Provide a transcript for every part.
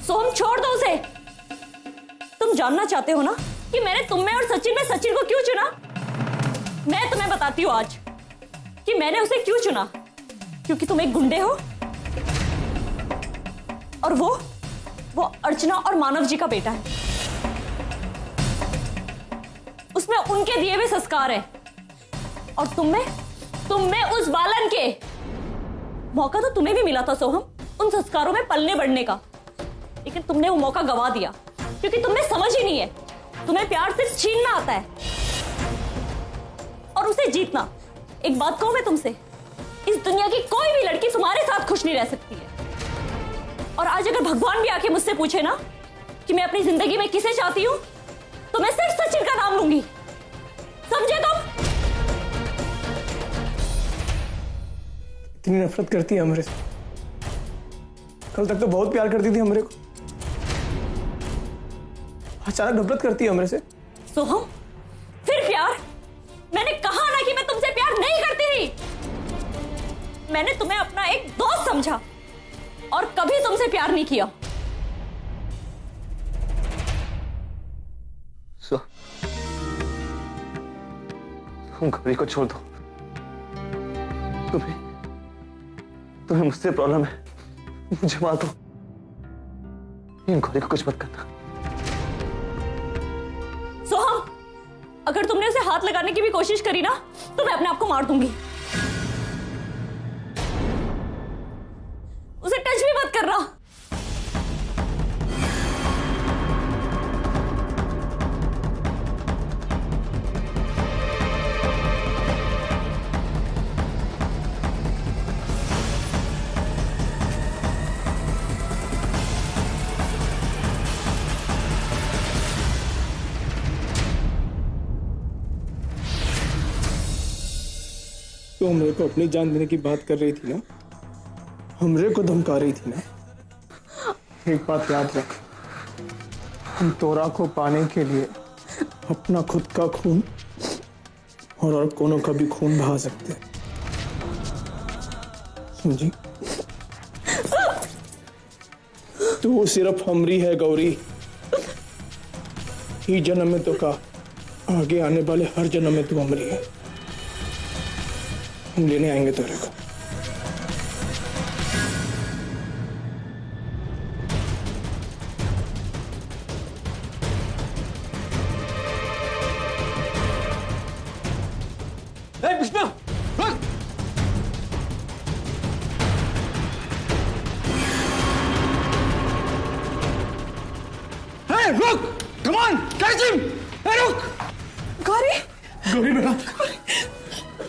सोहम छोड़ दो उसे। तुम जानना चाहते हो ना कि मैंने तुम में और सचिन में सचिन को क्यों चुना? मैं तुम्हें बताती हूँ आज कि मैंने उसे क्यों चुना। क्योंकि तुम एक गुंडे हो और वो अर्चना और मानव जी का बेटा है। उसमें उनके दिए हुए संस्कार है और तुम में उस बालन के। मौका तो तुम्हें भी मिला था सोहम उन संस्कारों में पलने बढ़ने का, लेकिन तुमने वो मौका गवा दिया क्योंकि तुम्हें समझ ही नहीं है। तुम्हें प्यार सिर्फ छीनना आता है और उसे जीतना। एक बात कहूं मैं तुमसे, इस दुनिया की कोई भी लड़की तुम्हारे साथ खुश नहीं रह सकती है। और आज अगर भगवान भी आके मुझसे पूछे ना कि मैं अपनी जिंदगी में किसे चाहती हूं, तो मैं सिर्फ सचिन का नाम लूंगी। समझे तुम? इतनी नफरत करती है हमरे से। कल तक तो बहुत प्यार करती थी हमरे को, अचानक नफरत करती है हमरे से। सोहम, फिर प्यार? मैंने कहा ना कि मैं तुमसे प्यार नहीं करती थी। मैंने तुम्हें अपना एक दोस्त समझा और कभी तुमसे प्यार नहीं किया। तुम गौरी को छोड़ दो। तुम्हें मुझसे प्रॉब्लम है, मुझे मार दो। इन गौरी को कुछ मत करना। सोहम, अगर तुमने उसे हाथ लगाने की भी कोशिश करी ना तो मैं अपने आप को मार दूंगी। उसे टच भी मत करना। तो हमरे को अपनी जान देने की बात कर रही थी ना, हमरे को धमका रही थी ना। एक बात याद रख, हम तोरा को पाने के लिए अपना खुद का खून और कोनो का भी खून बहा सकते हैं, समझी? तू सिर्फ हमरी है गौरी। ही जन्म में तो का, आगे आने वाले हर जन्म में तू हमरी है। हम लेने आएंगे तोरे को। विष्णु, रुक! रुक! Come on, catch him! रुक! गौरी, गौरी बेटा,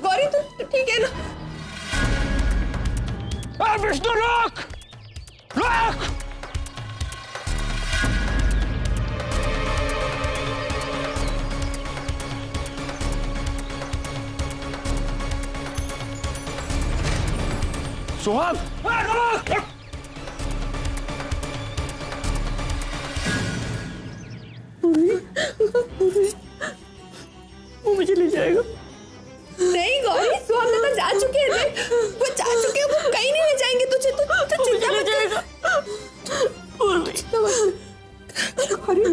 गौरी तू ठीक है ना? विष्णु रुक! रुक! सोहम! रुक! वो मुझे ले जाएगा। नहीं गौरी, सोहम तो जा चुके हैं। वो जा चुके हैं, वो कहीं नहीं ले जाएंगे तुझे। तो चिंता मत कर। गौरी,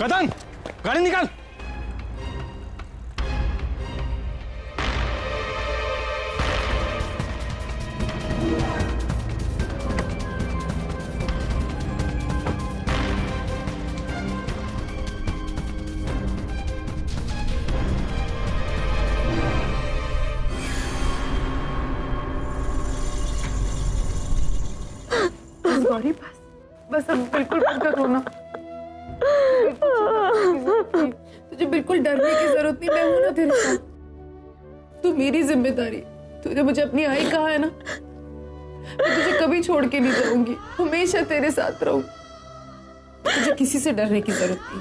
कदम, गाड़ी निकाल। गौरी बस अब बिल्कुल बंद कर रोना। तुझे बिल्कुल डरने की जरूरत नहीं, मैं हूं ना तेरे साथ। तू मेरी जिम्मेदारी, तूने मुझे अपनी आई कहा है ना, मैं तुझे कभी छोड़ के नहीं जाऊंगी, हमेशा तेरे साथ रहूंगी। तुझे किसी से डरने की जरूरत नहीं।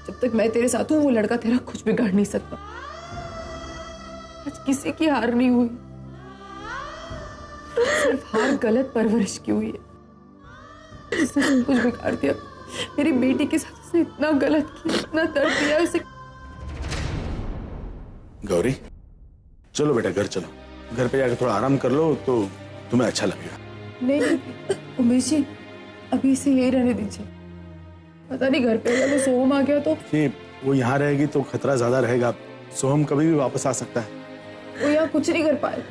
जब तक मैं तेरे साथ हूं वो लड़का तेरा कुछ बिगाड़ नहीं सकता। आज किसी की हार नहीं हुई, सिर्फ हार गलत परवरिश की हुई है। उसने सब कुछ बिगाड़ दिया। मेरी बेटी के साथ उसने इतना गलत किया, इतना दर्द दिया उसे। गौरी चलो बेटा घर चलो, घर पे जाकर थोड़ा आराम कर लो तो तुम्हें अच्छा लगेगा। नहीं उमेश जी, अभी इसे यही रहने दीजिए। पता नहीं घर पे अगर वो सोहम आ गया तो। नहीं, वो यहाँ रहेगी तो खतरा ज्यादा रहेगा। सोहम कभी भी वापस आ सकता है। वो यहाँ कुछ नहीं कर पाएगा।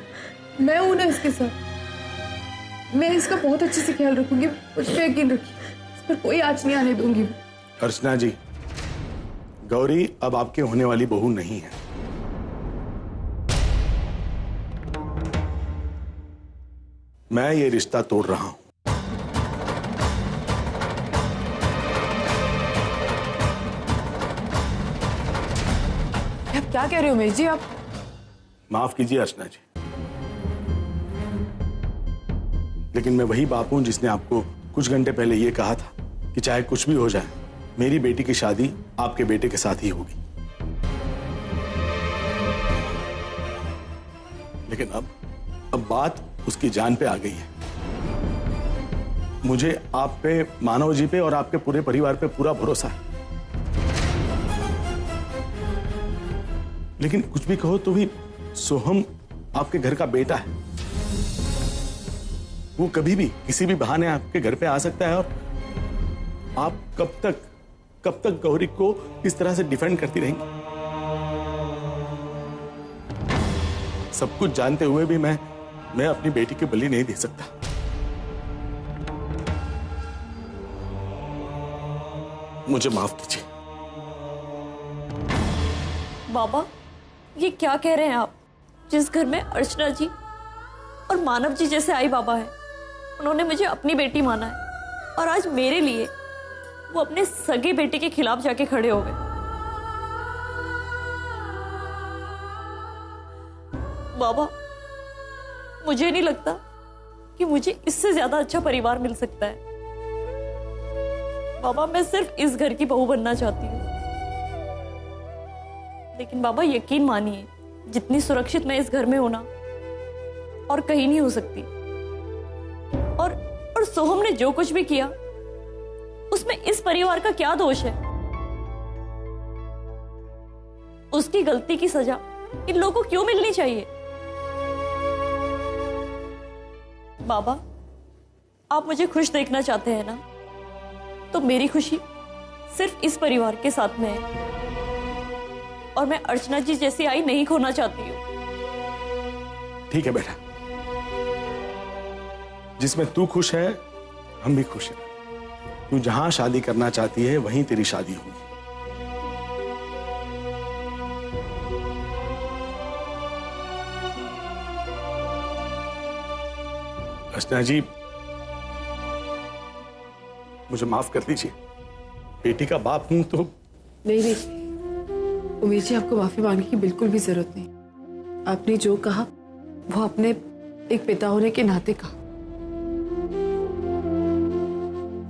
मैं हूं ना इसके साथ, मैं इसका बहुत अच्छे से ख्याल रखूंगी। मुझ पे यकीन रखिए, इस पर कोई आँच नहीं आने दूंगी। अर्चना जी, गौरी अब आपके होने वाली बहू नहीं है। मैं ये रिश्ता तोड़ रहा हूं। आप क्या कह रहे हो उमेश जी? आप माफ कीजिए अर्चना जी, लेकिन मैं वही बाप हूं जिसने आपको कुछ घंटे पहले यह कहा था कि चाहे कुछ भी हो जाए, मेरी बेटी की शादी आपके बेटे के साथ ही होगी। लेकिन अब बात उसकी जान पे आ गई है। मुझे आप पे, मानव जी पे और आपके पूरे परिवार पे पूरा भरोसा है। लेकिन कुछ भी कहो तो भी सोहम आपके घर का बेटा है। वो कभी भी किसी भी बहाने आपके घर पे आ सकता है। और आप कब तक गौरी को इस तरह से डिफेंड करती रहेंगी? सब कुछ जानते हुए भी मैं अपनी बेटी की बलि नहीं दे सकता। मुझे माफ कीजिए। बाबा, ये क्या कह रहे हैं आप? जिस घर में अर्चना जी और मानव जी जैसे आई बाबा है, उन्होंने मुझे अपनी बेटी माना है, और आज मेरे लिए वो अपने सगे बेटे के खिलाफ जाके खड़े हो गए। बाबा, मुझे नहीं लगता कि मुझे इससे ज्यादा अच्छा परिवार मिल सकता है। बाबा, मैं सिर्फ इस घर की बहू बनना चाहती हूँ। लेकिन बाबा, यकीन मानिए, जितनी सुरक्षित मैं इस घर में हूं ना, और कहीं नहीं हो सकती। और सोहम ने जो कुछ भी किया, उसमें इस परिवार का क्या दोष है? उसकी गलती की सजा इन लोगों को क्यों मिलनी चाहिए? बाबा, आप मुझे खुश देखना चाहते हैं ना, तो मेरी खुशी सिर्फ इस परिवार के साथ में है, और मैं अर्चना जी जैसी आई नहीं खोना चाहती हूँ। ठीक है बेटा, जिसमें तू खुश है हम भी खुश हैं। तू जहां शादी करना चाहती है वहीं तेरी शादी होगी। अर्चना जी, मुझे माफ कर दीजिए। बेटी का बाप हूं तो। नहीं उमेश जी, आपको माफी मांगने की बिल्कुल भी जरूरत नहीं। आपने जो कहा वो अपने एक पिता होने के नाते कहा।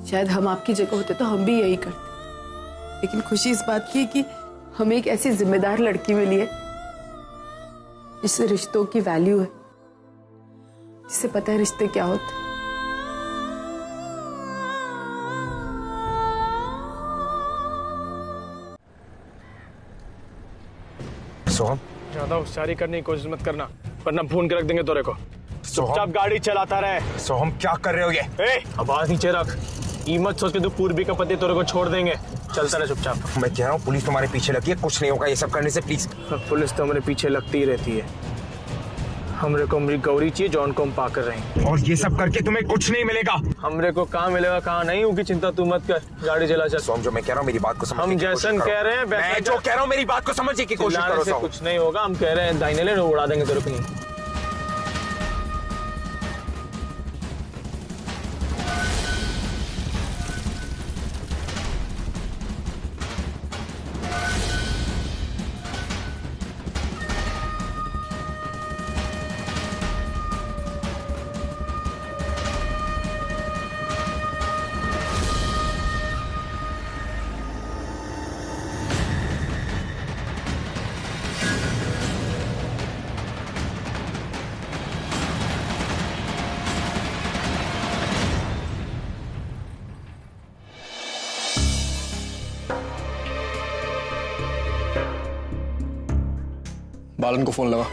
शायद हम आपकी जगह होते तो हम भी यही करते। लेकिन खुशी इस बात की है कि हमें एक ऐसी जिम्मेदार लड़की मिली है जिससे रिश्तों की वैल्यू है, जिसे पता है रिश्ते क्या होते हैं। सोहम, ज्यादा होशियारी करने की कोशिश मत करना, वरना भून के रख देंगे तोरे को। चुपचाप गाड़ी चलाता रहे। सोहम क्या कर रहे हो ये? आवाज नीचे रख। कीमत सोच के तू पूर्वी का पति तोरे को छोड़ देंगे। चलता रहे चुपचाप। मैं कह रहा हूँ पुलिस तुम्हारे पीछे लगी है, कुछ नहीं होगा ये सब करने से, प्लीज। पुलिस तो हमारे पीछे लगती ही रहती है। हमरे को हमारी गौरी चाहिए, जॉन को हम पा कर रहे हैं। और ये सब करके तुम्हें कुछ नहीं मिलेगा। हमरे को कहाँ मिलेगा कहाँ नहीं, उनकी चिंता तू मत कर। गाड़ी चला चल। सोहम, जो मैं कह रहा हूँ मेरी बात को समझ। हम जैसन कह रहे हैं मैं जो कह रहा हूँ मेरी बात को समझने की कोशिश करो। सोहम, कुछ नहीं होगा। हम कह रहे हैं दाहिने ले, उड़ा देंगे तेरे को। बालन को फोन लगा।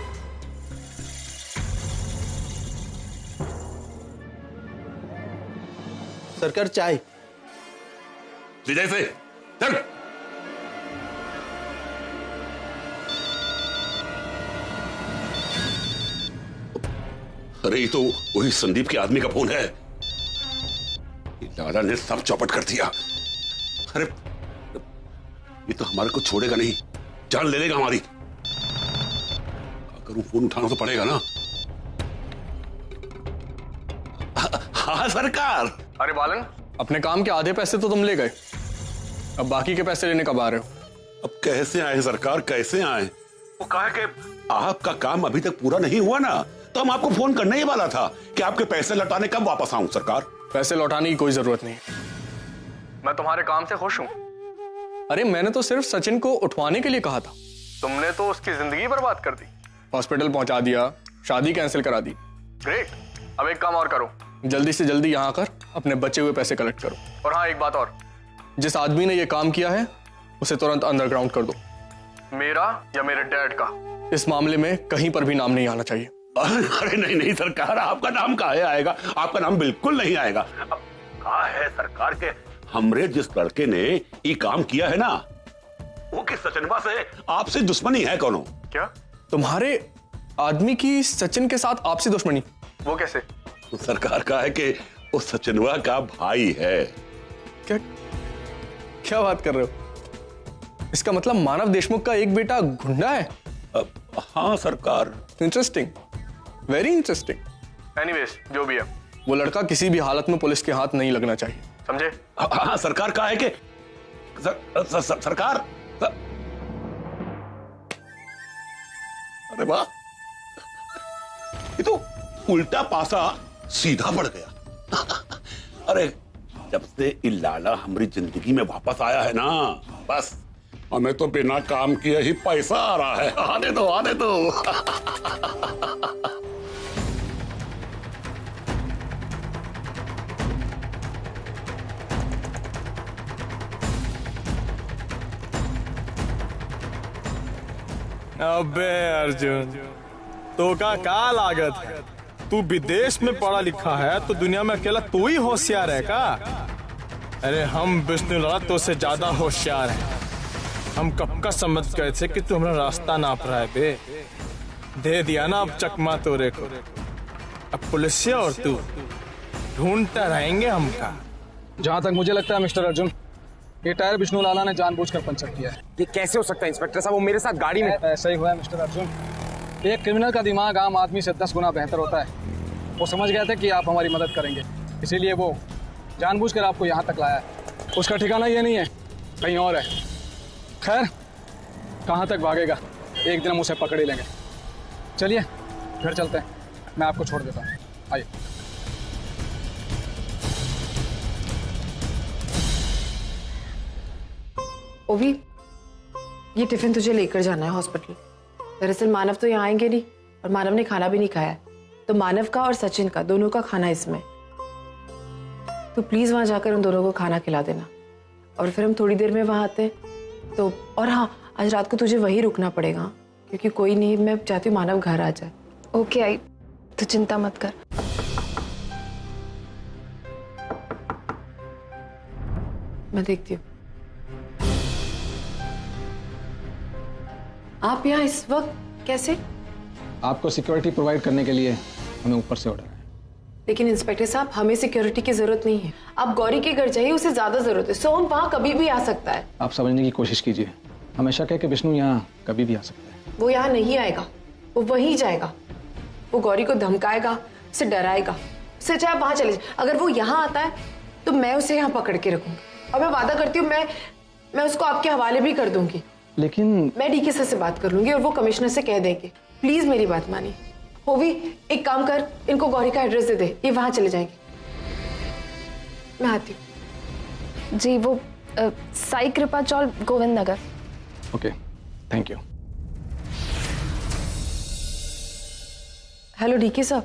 सरकार चाय। विजय से चल। अरे ये तो वही संदीप के आदमी का फोन है। लाला ने सब चौपट कर दिया। अरे ये तो हमारे को छोड़ेगा नहीं, जान ले लेगा हमारी। अगर वो फोन उठाना तो पड़ेगा ना। हाँ सरकार। अरे बालन, अपने काम के आधे पैसे तो तुम ले गए, अब बाकी के पैसे लेने कब आ रहे हो? अब कैसे आए सरकार, कैसे आए? वो कहा कि आपका काम अभी तक पूरा नहीं हुआ ना, तो हम आपको फोन करने ही वाला था कि आपके पैसे लौटाने कब वापस आऊं सरकार। पैसे लौटाने की कोई जरूरत नहीं, मैं तुम्हारे काम से खुश हूं। अरे मैंने तो सिर्फ सचिन को उठवाने के लिए कहा था, तुमने तो उसकी जिंदगी बर्बाद कर दी। हॉस्पिटल पहुंचा दिया, शादी कैंसिल करा दी। ग्रेट, अब एक काम और करो, जल्दी से जल्दी यहाँ आकर अपने बचे हुए पैसे कलेक्ट करो। और हाँ एक बात और, जिस आदमी ने ये काम किया है उसे तुरंत अंडरग्राउंड कर दो। मेरा या मेरे डैड का इस मामले में कहीं पर भी नाम नहीं आना चाहिए। अरे नहीं नहीं सरकार, आपका नाम काहे आएगा? आपका नाम बिल्कुल नहीं आएगा। अब कहा है सरकार के हमरे जिस लड़के ने ये काम किया है ना, वो किस सचिनवा से आपसे दुश्मनी है कौनो? क्या तुम्हारे आदमी की सचिन के साथ आपसी दुश्मनी? वो कैसे? तो सरकार का है कि वो सचिनवा का भाई है। क्या क्या बात कर रहे हो? इसका मतलब मानव देशमुख का एक बेटा गुंडा है? हाँ सरकार। Interesting, very interesting. एनीवेज जो भी है, वो लड़का किसी भी हालत में पुलिस के हाथ नहीं लगना चाहिए, समझे? हाँ सरकार का है कि सरकार। अरे वाह, ये तो उल्टा पासा सीधा पड़ गया। अरे जब से इलाला हमारी जिंदगी में वापस आया है ना, बस हमें तो बिना काम किए ही पैसा आ रहा है। आने दो आने दो। अबे अर्जुन, तो का लागत है? तू विदेश में पढ़ा लिखा है तो दुनिया में अकेला तू ही होशियार है का? अरे हम विष्णु लाला तो से ज्यादा होशियार है। हम कब का समझ गए थे कि तू हमारा रास्ता नाप रहा है बे। दे दिया ना अब चकमा तोरे को। अब पुलिसिया और तू ढूंढता रहेंगे हमका। जहां तक मुझे लगता है मिस्टर अर्जुन, ये टायर विष्णु लाला ने जानबूझकर पंचर किया है। ये कैसे हो सकता है इंस्पेक्टर साहब? वो मेरे साथ गाड़ी में। ऐसा ही हुआ है मिस्टर अर्जुन। एक क्रिमिनल का दिमाग आम आदमी से 10 गुना बेहतर होता है। वो समझ गए थे कि आप हमारी मदद करेंगे, इसीलिए वो जानबूझकर आपको यहाँ तक लाया है। उसका ठिकाना ये नहीं है, कहीं और है। खैर, कहाँ तक भागेगा, एक दिन हम उसे पकड़ ही लेंगे। चलिए घर चलते हैं, मैं आपको छोड़ देता हूँ, आइए। ओवी, ये टिफिन तुझे लेकर जाना है हॉस्पिटल। दरअसल मानव तो यहाँ आएंगे नहीं और मानव ने खाना भी नहीं खाया है, तो मानव का और सचिन का दोनों का खाना इसमें। तो प्लीज वहां जाकर उन दोनों को खाना खिला देना, और फिर हम थोड़ी देर में वहां आते हैं। तो और हाँ, आज रात को तुझे वहीं रुकना पड़ेगा, क्योंकि कोई नहीं, मैं चाहती हूँ मानव घर आ जाए। ओके आई, तो चिंता मत कर। मैं देखती हूँ। आप यहाँ इस वक्त कैसे? आपको सिक्योरिटी प्रोवाइड करने के लिए हमें ऊपर से ऑर्डर है। लेकिन इंस्पेक्टर साहब, हमें सिक्योरिटी की जरूरत नहीं है। आप गौरी के घर जाइए, उसे ज्यादा जरूरत है। सोहम वहाँ कभी भी आ सकता है। आप समझने की कोशिश कीजिए, हमेशा कह कि विष्णु यहाँ कभी भी आ सकता है। वो यहाँ नहीं आएगा, वो वहीं जाएगा। वो गौरी को धमकाएगा, उसे डराएगा। उसे चाहे वहां चले जाए। अगर वो यहाँ आता है तो मैं उसे यहाँ पकड़ के रखूंगी, और मैं वादा करती हूँ मैं उसको आपके हवाले भी कर दूंगी। लेकिन मैं डीके सर से बात कर लूंगी और वो कमिश्नर से कह देंगे। प्लीज मेरी बात मानिए। होवी, एक काम कर, इनको गौरी का एड्रेस दे दे, ये वहां चले जाएंगे। मैं आती हूँ। जी, वो Sai Kripa chawl, Govind Nagar. Okay, thank you. Hello DK sir,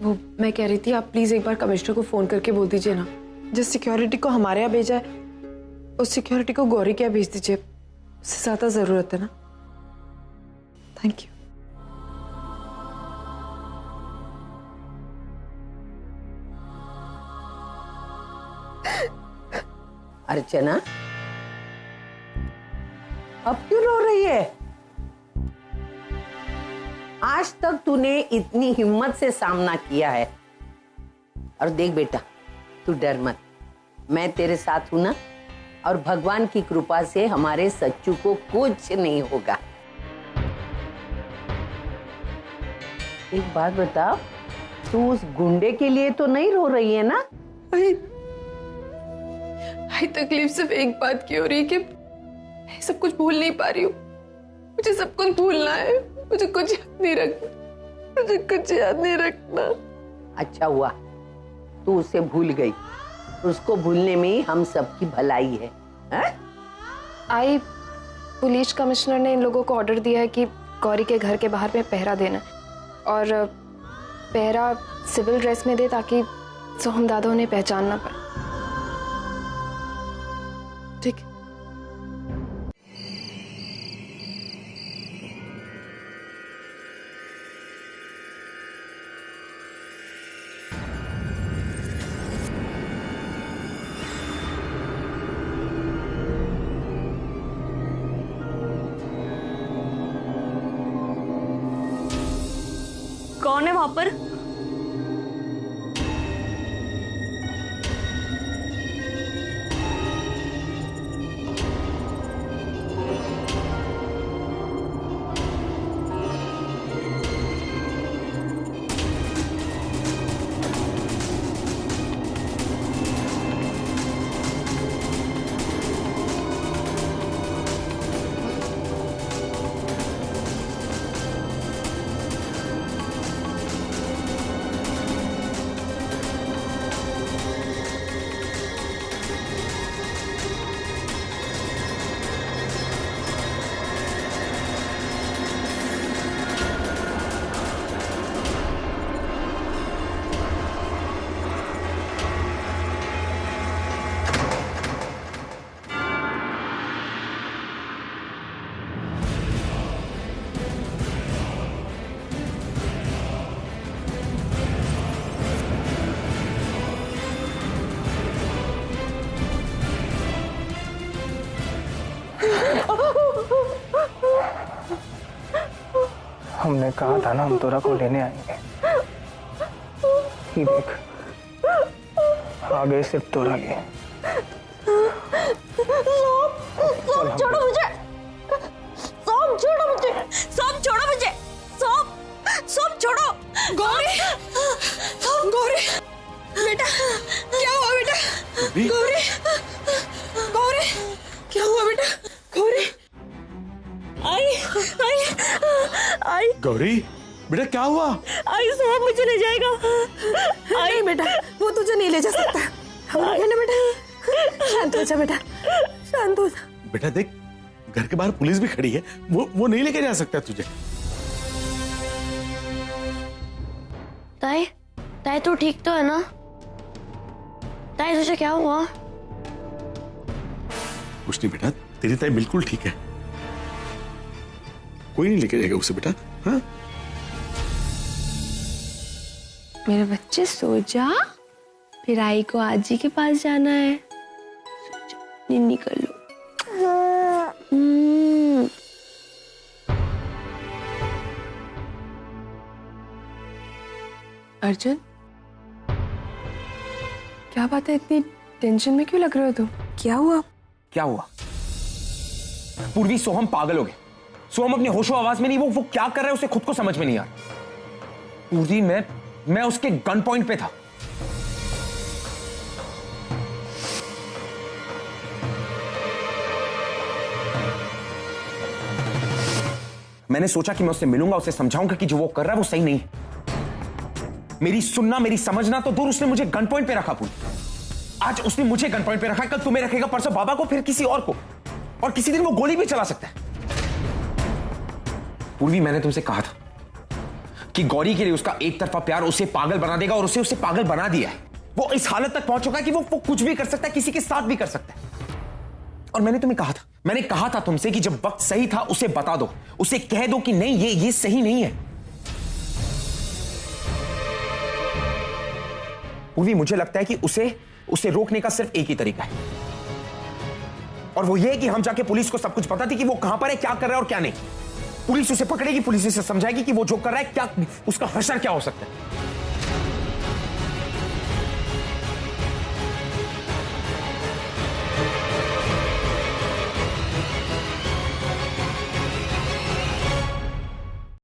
वो मैं कह रही थी, आप प्लीज एक बार कमिश्नर को फोन करके बोल दीजिए ना, जिस सिक्योरिटी को हमारे यहाँ भेजा है उस सिक्योरिटी को गौरी के यहाँ भेज दीजिए। उससे ज्यादा जरूरत है ना। Thank you. अर्चना, अब क्यों रो रही है? आज तक तूने इतनी हिम्मत से सामना किया है, और देख बेटा, तू डर मत, मैं तेरे साथ हूं ना, और भगवान की कृपा से हमारे सच्चू को कुछ नहीं होगा। एक बात बता, तू उस गुंडे के लिए तो नहीं रो रही है ना? आई तकलीफ सिर्फ एक बात की हो रही है कि मैं सब कुछ भूल नहीं पा रही हूँ। मुझे सब कुछ भूलना है, मुझे कुछ याद नहीं रखना, मुझे कुछ याद नहीं रखना। अच्छा हुआ तू उसे भूल गई, उसको भूलने में ही हम सबकी भलाई है, है? आई पुलिस कमिश्नर ने इन लोगों को ऑर्डर दिया है कि गौरी के घर के बाहर में पहरा देना है, और पहरा सिविल ड्रेस में दे ताकि सोहम दादा उन्हें पहचान ना पाए। ठीक। कौन है वहां पर? हमने कहा था ना हम तोरा को लेने आएंगे। ये देख, आ गए सिर्फ तोरा लिए। सब छोड़ो मुझे, सब छोड़ो मुझे, सब छोड़ो मुझे, सब छोड़ो। गौरी, गौरी, बेटा क्या हुआ बेटा? गौरी, गौरी क्या हुआ बेटा? गौरी, आई गौरी, बेटा क्या हुआ? आई सोहम मुझे ले जाएगा। नहीं बेटा, वो तुझे नहीं ले जा सकता। हम लोग हैं ना बेटा, शांत हो जा बेटा, शांत हो जा। बेटा देख, घर के बाहर पुलिस भी खड़ी है, वो नहीं लेके जा सकता तुझे। ताई, ताई तू ठीक तो है ना? ताई तुझे क्या हुआ? कुछ नहीं बेटा, तेरी ताई बिल्कुल ठीक है, कोई नहीं लेके जाएगा उसे बेटा। हाँ? मेरे बच्चे सो जा, फिर आई को आजी के पास जाना है। सो जा, निन्नी कर लो। अर्जुन, क्या बात है, इतनी टेंशन में क्यों लग रहे हो तुम? क्या हुआ? क्या हुआ? पूर्वी, सोहम पागल हो गए। सोहम अपने होशो आवाज में नहीं, वो क्या कर रहा है उसे खुद को समझ में नहीं आ रहा। पूर्वी, मैं उसके गन पॉइंट पे था। मैंने सोचा कि मैं उससे मिलूंगा, उसे समझाऊंगा कि जो वो कर रहा है वो सही नहीं है। मेरी सुनना, मेरी समझना तो दूर, उसने मुझे गन पॉइंट पे रखा। पूरी आज उसने मुझे गन पॉइंट पे रखा, कल तुम्हें रखेगा, परसों बाबा को, फिर किसी और को, और किसी दिन वो गोली भी चला सकता है। पूर्वी, मैंने तुमसे कहा था कि गौरी के लिए उसका एक तरफा प्यार उसे पागल बना देगा, और उसे पागल बना दिया है। वो इस हालत तक पहुंच चुका है कि वो कुछ भी कर सकता है, किसी के साथ भी कर सकता है। और मैंने तुम्हें कहा था, मैंने कहा था तुमसे कि जब वक्त सही था उसे बता दो, उसे कह दो कि नहीं, ये सही नहीं है। पूर्वी, मुझे लगता है कि उसे रोकने का सिर्फ एक ही तरीका है, और वो ये कि हम जाके पुलिस को सब कुछ बता दी कि वो कहां पर है, क्या कर रहा है और क्या नहीं। पुलिस उसे पकड़ेगी, पुलिस उसे समझाएगी कि वो जो कर रहा है क्या, उसका हशर क्या हो सकता है।